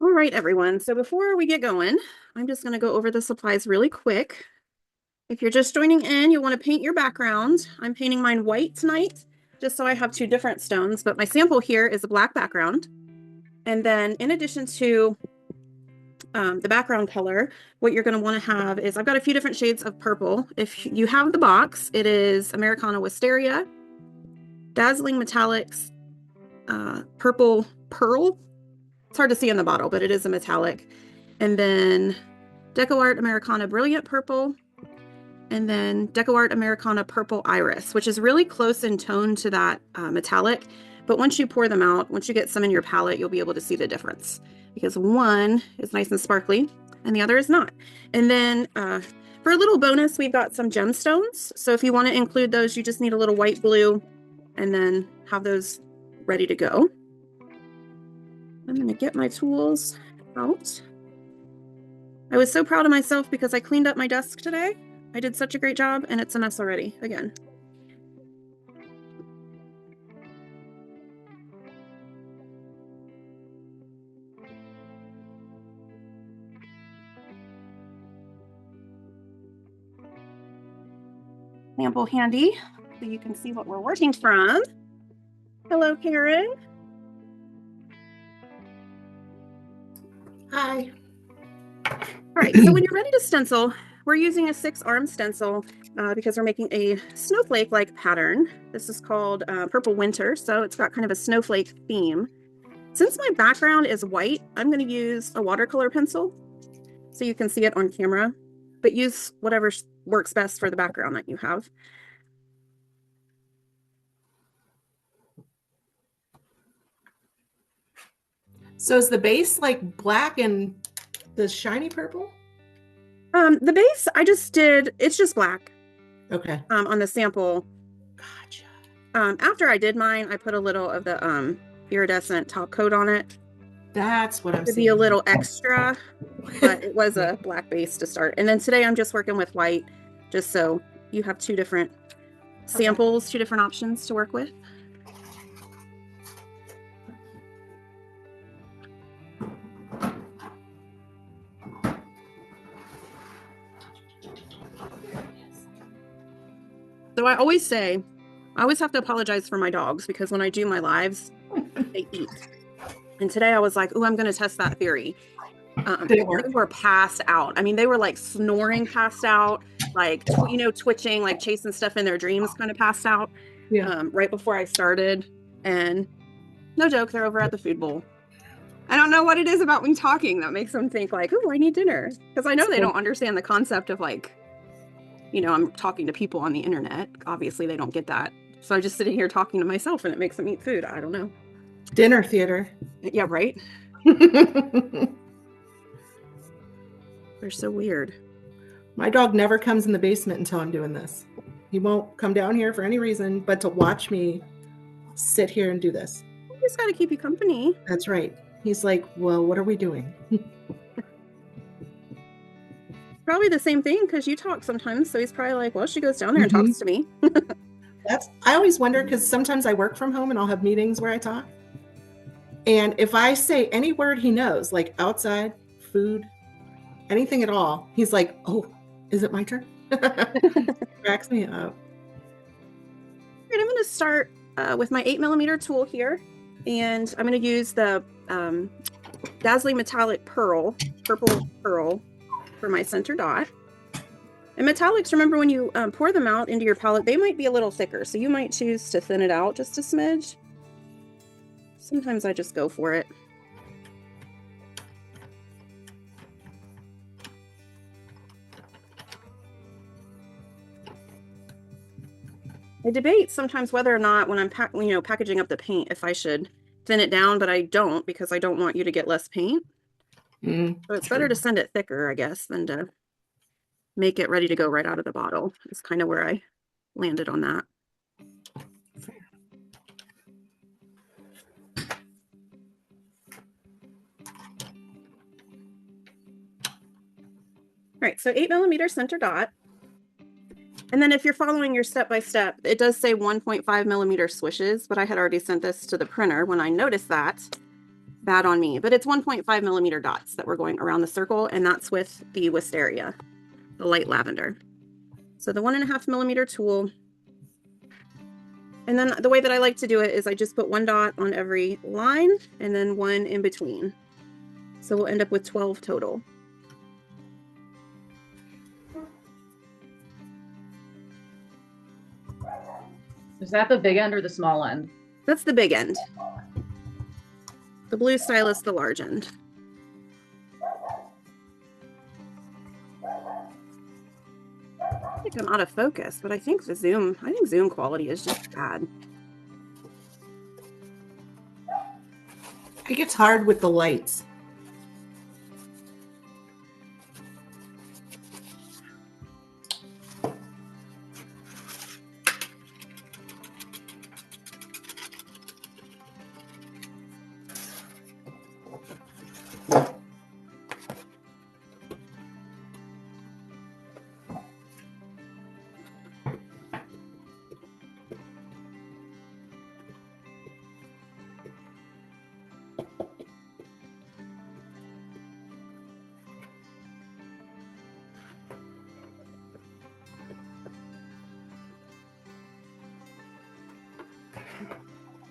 All right, everyone. So before we get going, I'm just going to go over the supplies really quick. If you're just joining in, you'll want to paint your background. I'm painting mine white tonight, just so I have two different stones, but my sample here is a black background. And then in addition to the background color, what you're going to want to have is I've got a few different shades of purple. If you have the box, it is Americana Wisteria, Dazzling Metallics, Purple Pearl. It's hard to see in the bottle, but it is a metallic. And then Decoart Americana Brilliant Purple, and then Decoart Americana Purple Iris, which is really close in tone to that metallic. But once you pour them out, once you get some in your palette, you'll be able to see the difference because one is nice and sparkly and the other is not. And then for a little bonus, we've got some gemstones. So if you want to include those, you just need a little white glue and then have those ready to go. I'm going to get my tools out. I was so proud of myself because I cleaned up my desk today. I did such a great job and it's a mess already again. Sample handy so you can see what we're working from. Hello, Karen. Hi. All right, so when you're ready to stencil, we're using a 6-arm stencil because we're making a snowflake-like pattern. This is called Purple Winter, so it's got kind of a snowflake theme. Since my background is white, I'm going to use a watercolor pencil so you can see it on camera, but use whatever works best for the background that you have. So is the base like black and the shiny purple? The base I just did, it's just black. Okay. On the sample. Gotcha. After I did mine, I put a little of the iridescent top coat on it. That's what I'm To seeing. be a little extra, but it was a black base to start. And then today I'm just working with white, just so you have two different samples, two different options to work with. So I always say, I always have to apologize for my dogs because when I do my lives, they eat. And today I was like, oh, I'm going to test that theory. They were passed out. I mean, they were like snoring passed out, like, twitching, like chasing stuff in their dreams, kind of passed out. Yeah. Right before I started. And no joke, they're over at the food bowl. I don't know what it is about me talking that makes them think like, oh, I need dinner. Because I know they don't understand the concept of like, I'm talking to people on the internet. Obviously, they don't get that. So I'm just sitting here talking to myself and it makes them eat food. I don't know. Dinner theater. Yeah, right? They're so weird. My dog never comes in the basement until I'm doing this. He won't come down here for any reason but to watch me sit here and do this. You just got to keep you company. That's right. He's like, well, what are we doing? Probably the same thing because you talk sometimes. So he's probably like, well, she goes down there and talks to me. I always wonder because sometimes I work from home and I'll have meetings where I talk. And if I say any word he knows, like outside, food, anything at all, he's like, oh, is it my turn? Cracks me up. All right, I'm going to start with my 8mm tool here. And I'm going to use the Dazzling Metallic Purple Pearl for my center dot. And metallics, remember when you pour them out into your palette, they might be a little thicker. So you might choose to thin it out just a smidge. Sometimes I just go for it. I debate sometimes whether or not when I'm packaging up the paint, if I should thin it down, but I don't because I don't want you to get less paint. So it's better to send it thicker, I guess, than to make it ready to go right out of the bottle. It's kind of where I landed on that. All right, so 8mm center dot. And then if you're following your step-by-step, it does say 1.5mm swishes, but I had already sent this to the printer when I noticed that. bad on me, but it's 1.5 millimeter dots that we're going around the circle, and that's with the Wisteria, the light lavender. So the 1.5 millimeter tool. And then the way that I like to do it is I just put 1 dot on every line and then 1 in between. So we'll end up with 12 total. Is that the big end or the small end? That's the big end. The blue stylus, the large end. I think I'm out of focus, but I think Zoom quality is just bad. It gets hard with the lights.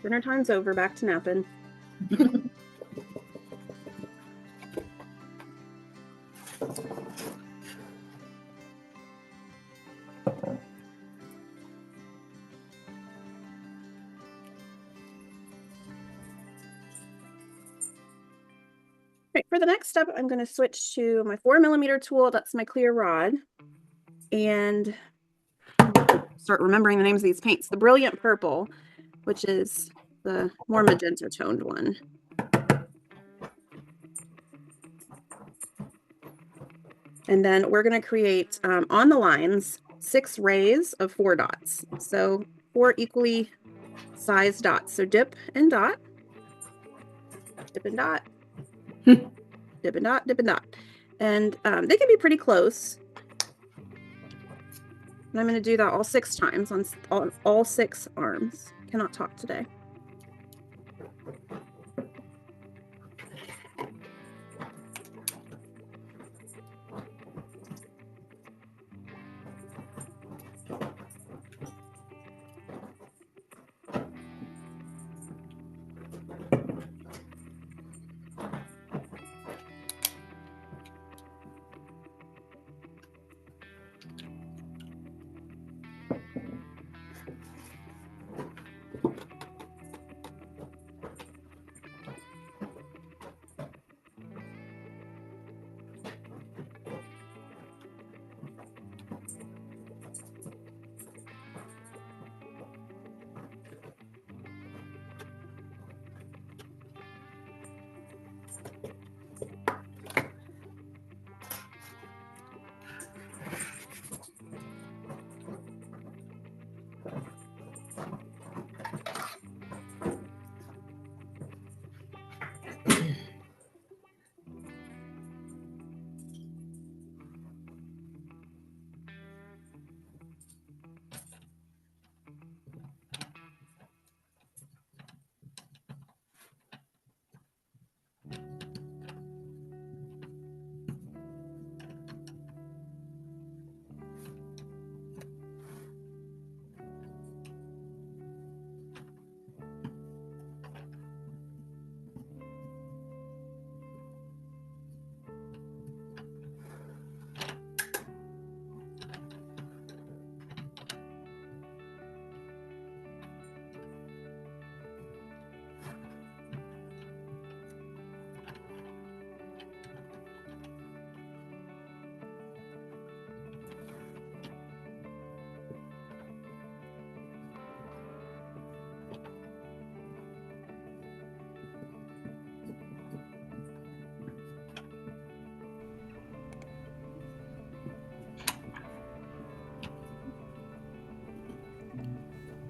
Dinner time's over, back to napping. Right, for the next step, I'm going to switch to my 4 millimeter tool. That's my clear rod. And start remembering the names of these paints. The Brilliant Purple, which is the more magenta toned one. And then we're going to create on the lines 6 rays of 4 dots. So 4 equally sized dots. So dip and dot, dip and dot, dip and dot, dip and dot. And they can be pretty close. And I'm going to do that all 6 times on all 6 arms. Cannot talk today.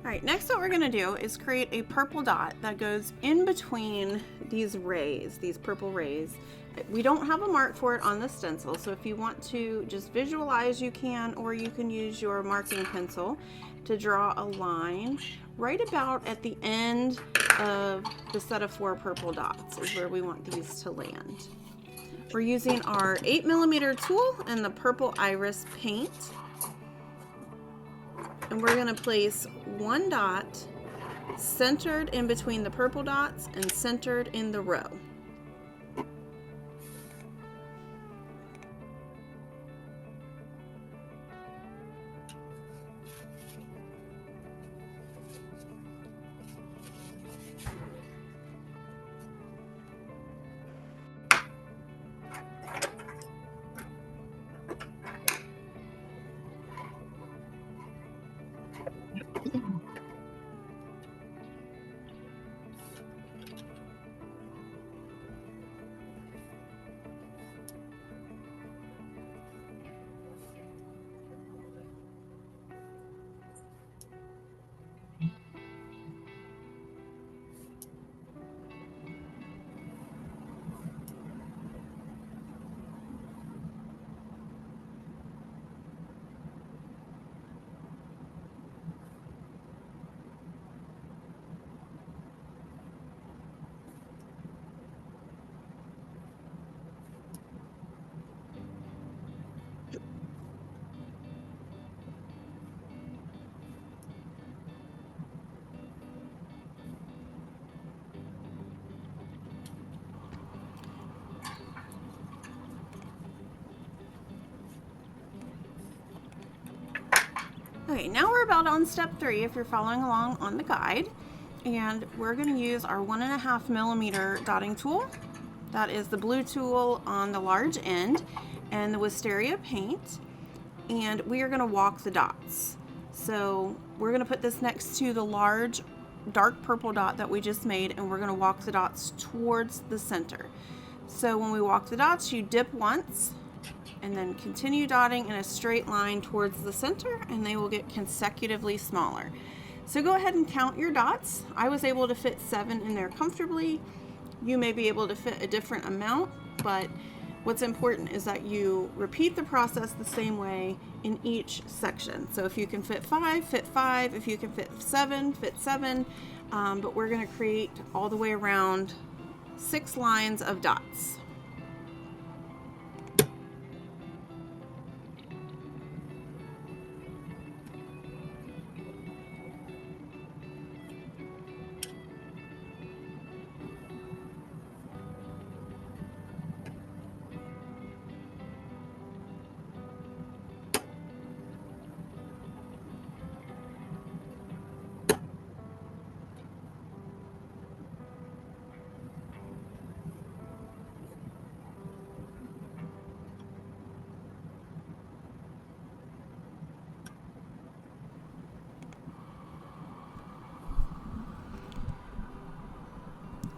All right, next what we're gonna do is create a purple dot that goes in between these rays, these purple rays. We don't have a mark for it on the stencil, so if you want to just visualize, you can, or you can use your marking pencil. to draw a line right about at the end of the set of 4 purple dots is where we want these to land. We're using our 8mm tool and the purple iris paint. And we're going to place 1 dot centered in between the purple dots and centered in the row. Okay, now we're about on step 3 if you're following along on the guide, and we're going to use our 1.5mm dotting tool. That is the blue tool on the large end and the Wisteria paint, and we are going to walk the dots. So we're going to put this next to the large dark purple dot that we just made, and we're going to walk the dots towards the center. So when we walk the dots, you dip once and then continue dotting in a straight line towards the center, and they will get consecutively smaller. So go ahead and count your dots. I was able to fit 7 in there comfortably. You may be able to fit a different amount, but what's important is that you repeat the process the same way in each section. So if you can fit 5, fit 5. If you can fit 7, fit 7. But we're going to create all the way around 6 lines of dots.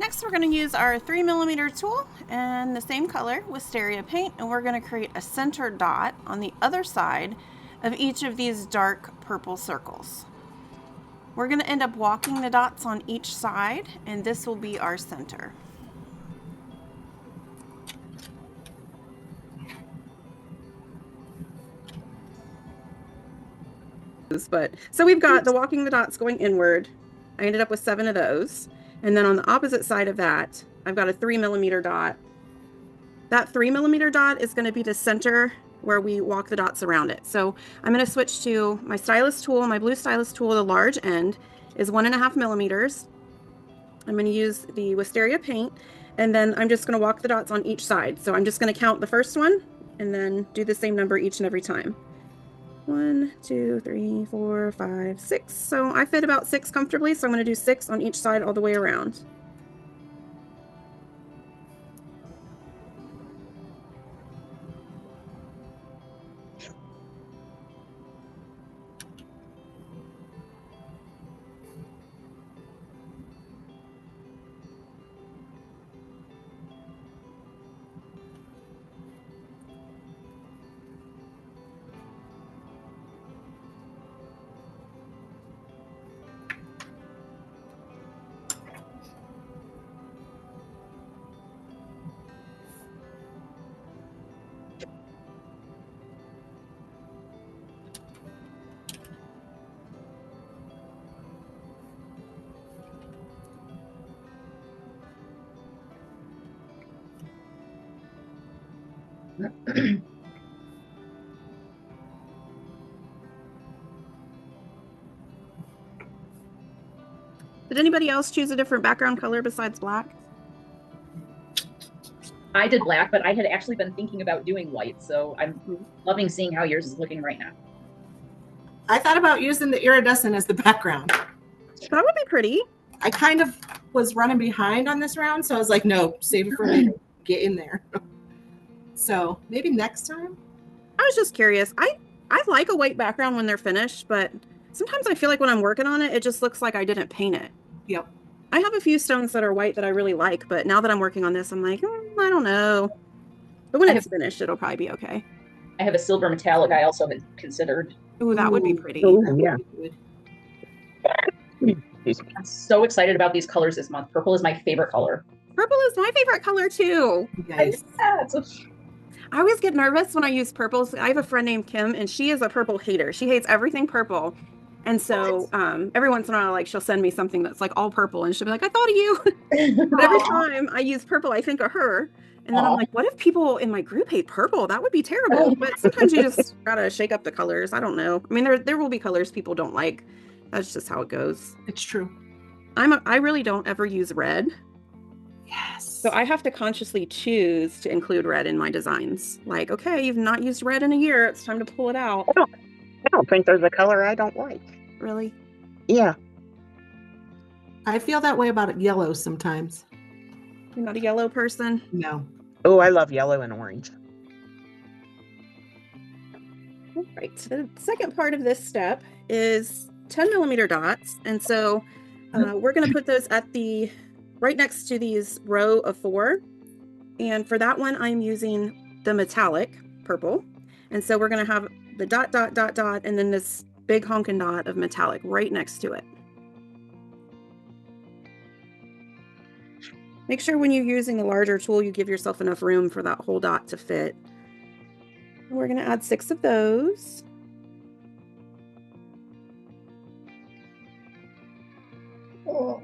Next, we're going to use our 3mm tool and the same color, Wisteria paint, and we're going to create a center dot on the other side of each of these dark purple circles. We're going to end up walking the dots on each side, and this will be our center. But so we've got the walking the dots going inward. I ended up with 7 of those. And then on the opposite side of that, I've got a 3mm dot. That 3mm dot is going to be the center where we walk the dots around it. So I'm going to switch to my stylus tool. My blue stylus tool, the large end, is 1.5mm. I'm going to use the Wisteria paint, and then I'm just going to walk the dots on each side. So I'm just going to count the first one and then do the same number each and every time. 1, 2, 3, 4, 5, 6. So I fit about 6 comfortably, so I'm going to do 6 on each side all the way around. Did anybody else choose a different background color besides black? I did black, but I had actually been thinking about doing white, so I'm loving seeing how yours is looking right now. I thought about using the iridescent as the background. That would be pretty. I kind of was running behind on this round, so I was like, no, save it for later. Get in there. So maybe next time. I was just curious. I like a white background when they're finished, but sometimes I feel like when I'm working on it, it just looks like I didn't paint it. Yep. I have a few stones that are white that I really like, but now that I'm working on this, I'm like, I don't know. But when it's finished, it'll probably be okay. I have a silver metallic I also had considered. Ooh, that would be pretty. Oh, yeah. I'm so excited about these colors this month. Purple is my favorite color. Purple is my favorite color too. Nice. I always get nervous when I use purples. I have a friend named Kim, and she is a purple hater. She hates everything purple. And so every once in a while, like she'll send me something that's like all purple, and she'll be like, I thought of you. But every time I use purple, I think of her. And then I'm like, what if people in my group hate purple? That would be terrible. But sometimes you just gotta shake up the colors. I don't know. I mean, there will be colors people don't like. That's just how it goes. It's true. I really don't ever use red. Yes. So I have to consciously choose to include red in my designs. Like, okay, you've not used red in a year. It's time to pull it out. I don't think there's a color I don't like. Really? Yeah. I feel that way about yellow sometimes. You're not a yellow person? No. Oh, I love yellow and orange. All right. The second part of this step is 10 millimeter dots. And so we're going to put those at the right next to these row of 4. And for that one, I'm using the metallic purple. And so we're going to have the dot, dot, dot, dot, and then this big honkin' dot of metallic right next to it. Make sure when you're using a larger tool, you give yourself enough room for that whole dot to fit. And we're going to add 6 of those. Oh.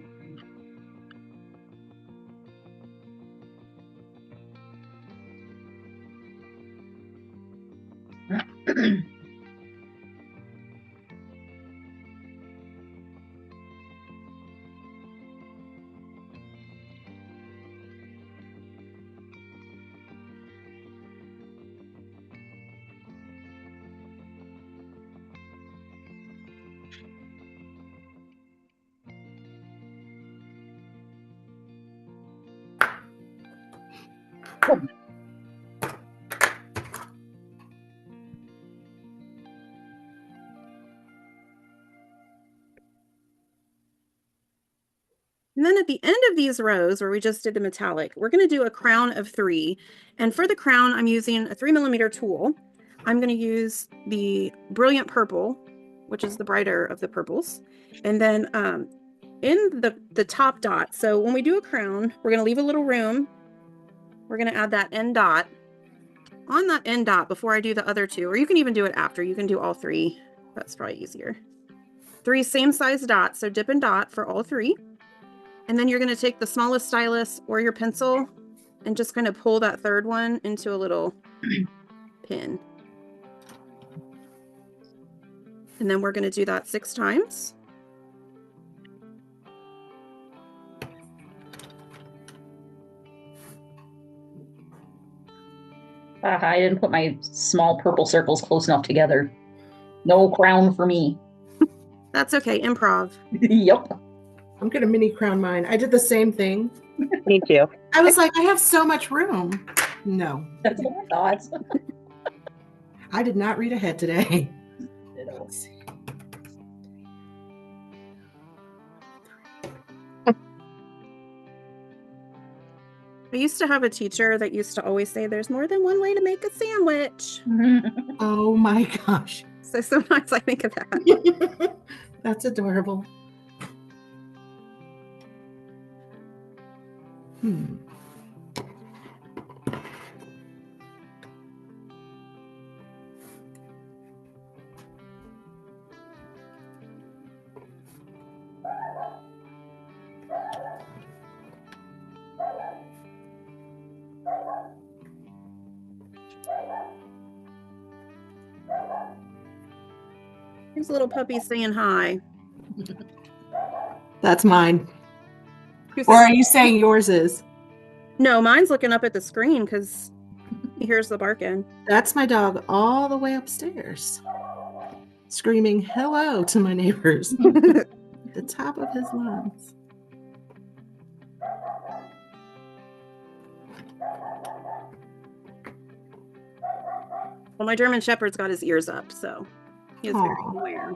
And then at the end of these rows where we just did the metallic, we're going to do a crown of 3. And for the crown, I'm using a 3 millimeter tool. I'm going to use the Brilliant Purple, which is the brighter of the purples. And then in the top dot, so when we do a crown, we're going to leave a little room. We're going to add that end dot. On that end dot, before I do the other 2, or you can even do it after, you can do all 3. That's probably easier. 3 same size dots, so dip and dot for all 3. And then you're going to take the smallest stylus or your pencil and just kind of pull that third one into a little pin. And then we're going to do that 6 times. I didn't put my small purple circles close enough together. No crown for me. That's okay. Improv. Yep. I'm going to mini crown mine. I did the same thing. Me too. I was like, I have so much room. No. That's what I thought. I did not read ahead today. Let's see. I used to have a teacher that used to always say there's more than one way to make a sandwich. Oh my gosh. So sometimes I think of that. That's adorable. Here's a little puppy saying hi. That's mine. Who Or says- are you saying yours is? No, mine's looking up at the screen because he hears the barking. That's my dog all the way upstairs, screaming hello to my neighbors at the top of his lungs. Well, my German Shepherd's got his ears up, so he is very Aw. aware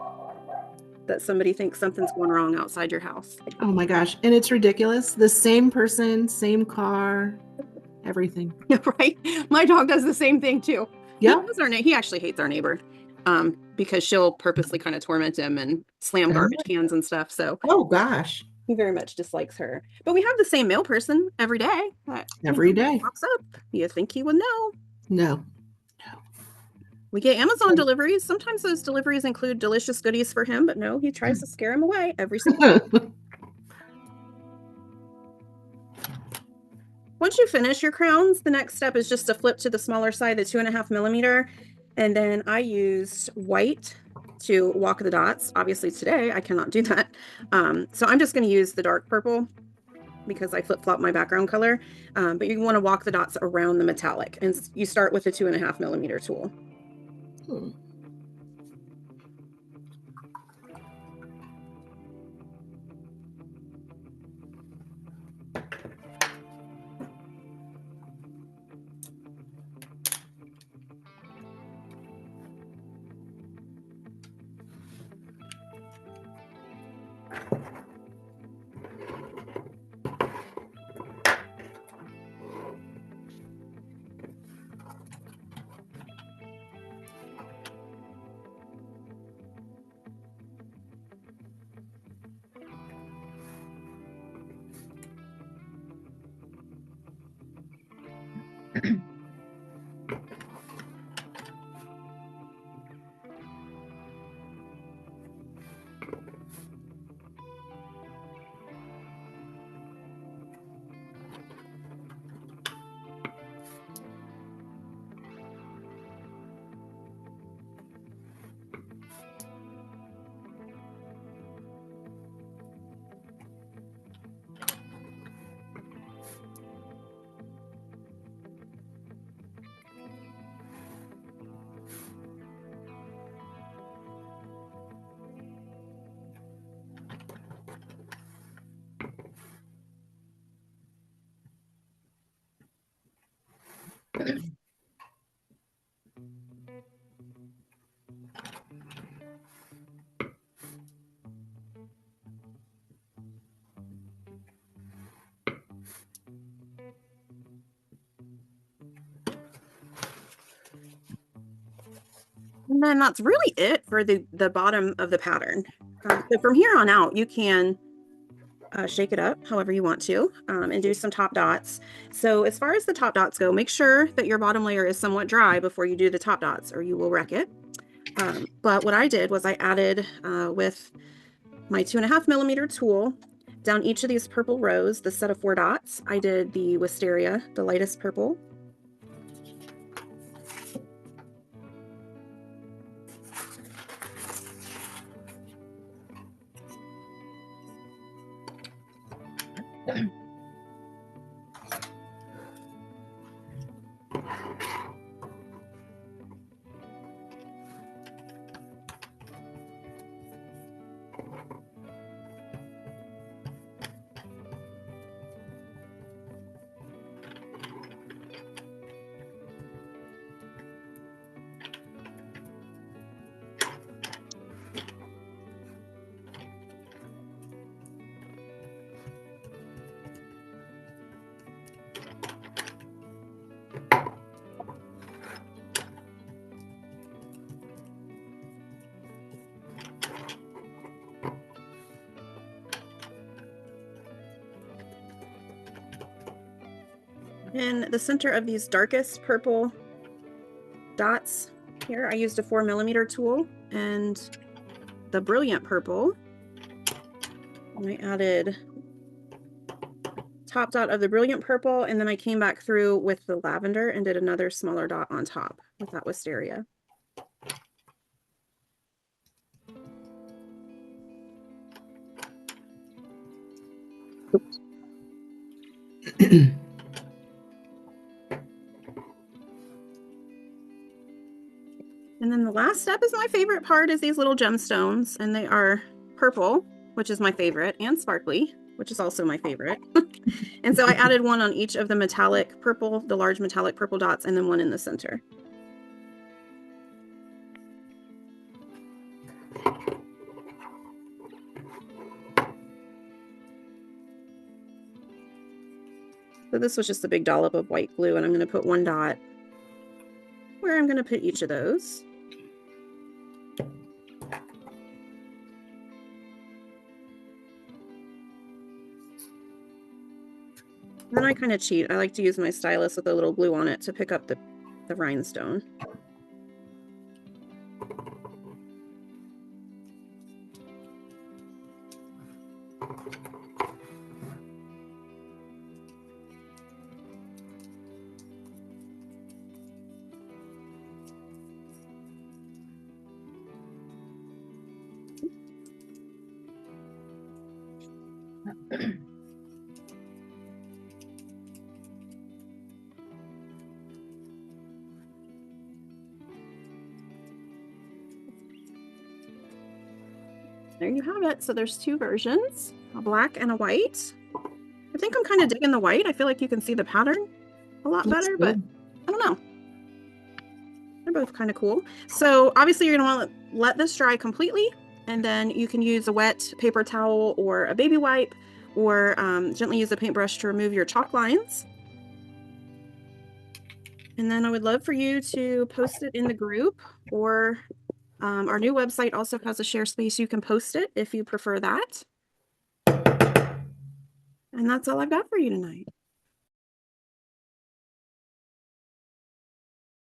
that somebody thinks something's going wrong outside your house. Oh my gosh. And it's ridiculous. The same person, same car, everything. Right? My dog does the same thing too. Yeah. He actually hates our neighbor because she'll purposely kind of torment him and slam garbage cans and stuff. So Oh gosh. he very much dislikes her. But we have the same mail person every day. Every day. Pops up. You think he would know? No. We get Amazon deliveries. Sometimes those deliveries include delicious goodies for him, but no, he tries to scare him away every single time. Once you finish your crowns, the next step is just to flip to the smaller side, the 2.5 millimeter. And then I used white to walk the dots. Obviously today I cannot do that. So I'm just going to use the dark purple because I flip-flop my background color. But you want to walk the dots around the metallic, and you start with the 2.5 millimeter tool. And then that's really it for the bottom of the pattern. So from here on out, you can shake it up however you want to and do some top dots. So as far as the top dots go, make sure that your bottom layer is somewhat dry before you do the top dots or you will wreck it. But what I did was I added with my 2.5 millimeter tool down each of these purple rows, the set of 4 dots. I did the Wisteria, the lightest purple. In the center of these darkest purple dots here, I used a 4 millimeter tool and the brilliant purple. And I added top dot of the brilliant purple, and then I came back through with the lavender and did another smaller dot on top with that Wisteria. And then the last step is my favorite part, is these little gemstones, and they are purple, which is my favorite, and sparkly, which is also my favorite. And so I added one on each of the metallic purple, the large metallic purple dots, and then one in the center. So this was just a big dollop of white glue, and I'm going to put one dot where I'm going to put each of those. Then I kind of cheat. I like to use my stylus with a little glue on it to pick up the rhinestone. There you have it. So there's two versions, a black and a white. I think I'm kind of digging the white. I feel like you can see the pattern a lot better, but I don't know. They're both kind of cool. So obviously you're going to want to let this dry completely, and then you can use a wet paper towel or a baby wipe, or gently use a paintbrush to remove your chalk lines. And then I would love for you to post it in the group, or our new website also has a share space. You can post it if you prefer that. And that's all I've got for you tonight.